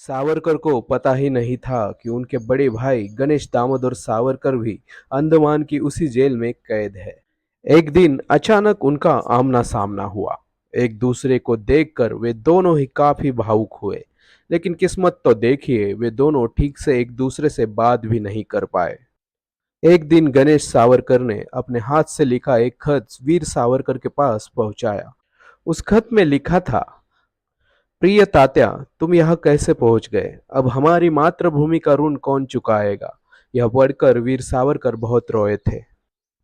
सावरकर को पता ही नहीं था कि उनके बड़े भाई गणेश दामोदर सावरकर भी अंडमान की उसी जेल में कैद है। एक दिन अचानक उनका आमना सामना हुआ। एक दूसरे को देखकर वे दोनों ही काफी भावुक हुए। लेकिन किस्मत तो देखिए, वे दोनों ठीक से एक दूसरे से बात भी नहीं कर पाए। एक दिन गणेश सावरकर ने अपने हाथ से लिखा एक खत वीर सावरकर के पास पहुंचाया। उस खत में लिखा था, प्रिय तात्या, तुम यहाँ कैसे पहुंच गए? अब हमारी मातृभूमि का ऋण कौन चुकाएगा? यह पढ़कर वीर सावरकर बहुत रोए थे।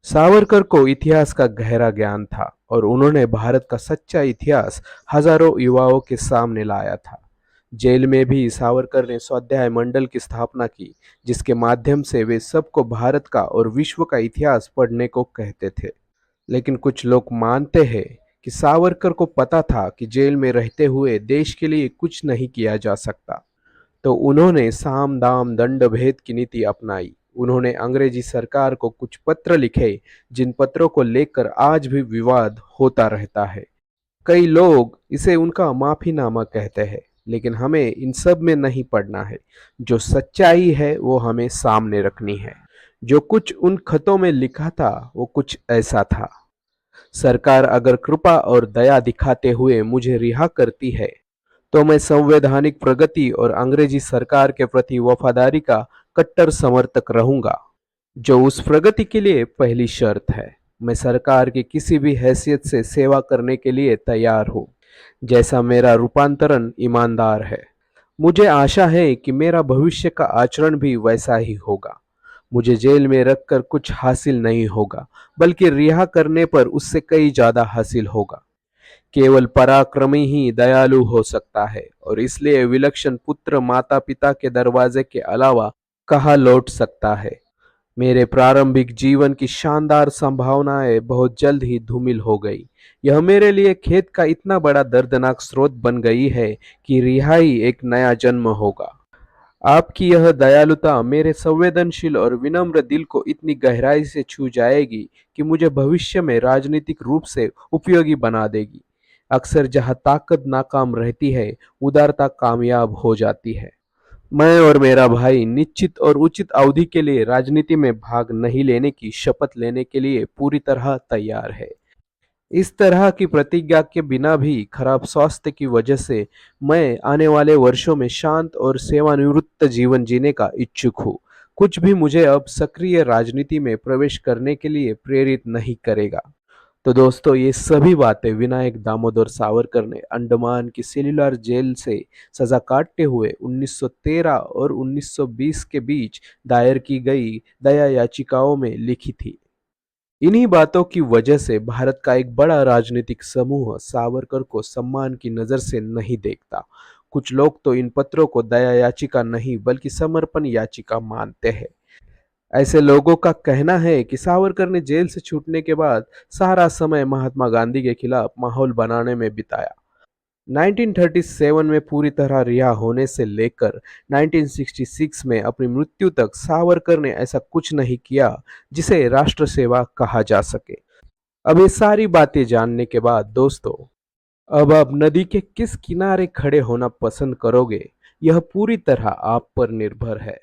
सावरकर को इतिहास का गहरा ज्ञान था और उन्होंने भारत का सच्चा इतिहास हजारों युवाओं के सामने लाया था। जेल में भी सावरकर ने स्वाध्याय मंडल की स्थापना की, जिसके माध्यम से वे सबको भारत का और विश्व का इतिहास पढ़ने को कहते थे। लेकिन कुछ लोग मानते हैं कि सावरकर को पता था कि जेल में रहते हुए देश के लिए कुछ नहीं किया जा सकता, तो उन्होंने साम दाम दंड भेद की नीति अपनाई। उन्होंने अंग्रेजी सरकार को कुछ पत्र लिखे, जिन पत्रों को लेकर आज भी विवाद होता रहता है। कई लोग इसे उनका माफीनामा कहते हैं, लेकिन हमें इन सब में नहीं पड़ना है। जो सच्चाई है वो हमें सामने रखनी है। जो कुछ उन खतों में लिखा था वो कुछ ऐसा था, सरकार अगर कृपा और दया दिखाते हुए मुझे रिहा करती है, तो मैं संवैधानिक प्रगति और अंग्रेजी सरकार के प्रति वफादारी का कट्टर समर्थक रहूंगा, जो उस प्रगति के लिए पहली शर्त है। मैं सरकार की किसी भी हैसियत से सेवा करने के लिए तैयार हूँ, जैसा मेरा रूपांतरण ईमानदार है। मुझे आशा है कि मेरा भविष्य का आचरण भी वैसा ही होगा। मुझे जेल में रखकर कुछ हासिल नहीं होगा, बल्कि रिहा करने पर उससे कई ज्यादा हासिल होगा। केवल पराक्रमी ही दयालु हो सकता है और इसलिए विलक्षण पुत्र माता पिता के दरवाजे के अलावा कहाँ लौट सकता है। मेरे प्रारंभिक जीवन की शानदार संभावनाएं बहुत जल्द ही धूमिल हो गई। यह मेरे लिए खेद का इतना बड़ा दर्दनाक स्रोत बन गई है कि रिहाई एक नया जन्म होगा। आपकी यह दयालुता मेरे संवेदनशील और विनम्र दिल को इतनी गहराई से छू जाएगी कि मुझे भविष्य में राजनीतिक रूप से उपयोगी बना देगी। अक्सर जहाँ ताकत नाकाम रहती है, उदारता कामयाब हो जाती है। मैं और मेरा भाई निश्चित और उचित अवधि के लिए राजनीति में भाग नहीं लेने की शपथ लेने के लिए पूरी तरह तैयार है। इस तरह की प्रतिज्ञा के बिना भी खराब स्वास्थ्य की वजह से मैं आने वाले वर्षों में शांत और सेवानिवृत्त जीवन जीने का इच्छुक हूँ। कुछ भी मुझे अब सक्रिय राजनीति में प्रवेश करने के लिए प्रेरित नहीं करेगा। तो दोस्तों, ये सभी बातें विनायक दामोदर सावरकर ने अंडमान की सेल्युलर जेल से सजा काटते हुए 1913 और 1920 के बीच दायर की गई दया याचिकाओं में लिखी थी। इन्हीं बातों की वजह से भारत का एक बड़ा राजनीतिक समूह सावरकर को सम्मान की नजर से नहीं देखता। कुछ लोग तो इन पत्रों को दया याचिका नहीं बल्कि समर्पण याचिका मानते हैं। ऐसे लोगों का कहना है कि सावरकर ने जेल से छूटने के बाद सारा समय महात्मा गांधी के खिलाफ माहौल बनाने में बिताया। 1937 में पूरी तरह रिहा होने से लेकर 1966 में अपनी मृत्यु तक सावरकर ने ऐसा कुछ नहीं किया जिसे राष्ट्र सेवा कहा जा सके। अब ये सारी बातें जानने के बाद दोस्तों, अब आप नदी के किस किनारे खड़े होना पसंद करोगे, यह पूरी तरह आप पर निर्भर है।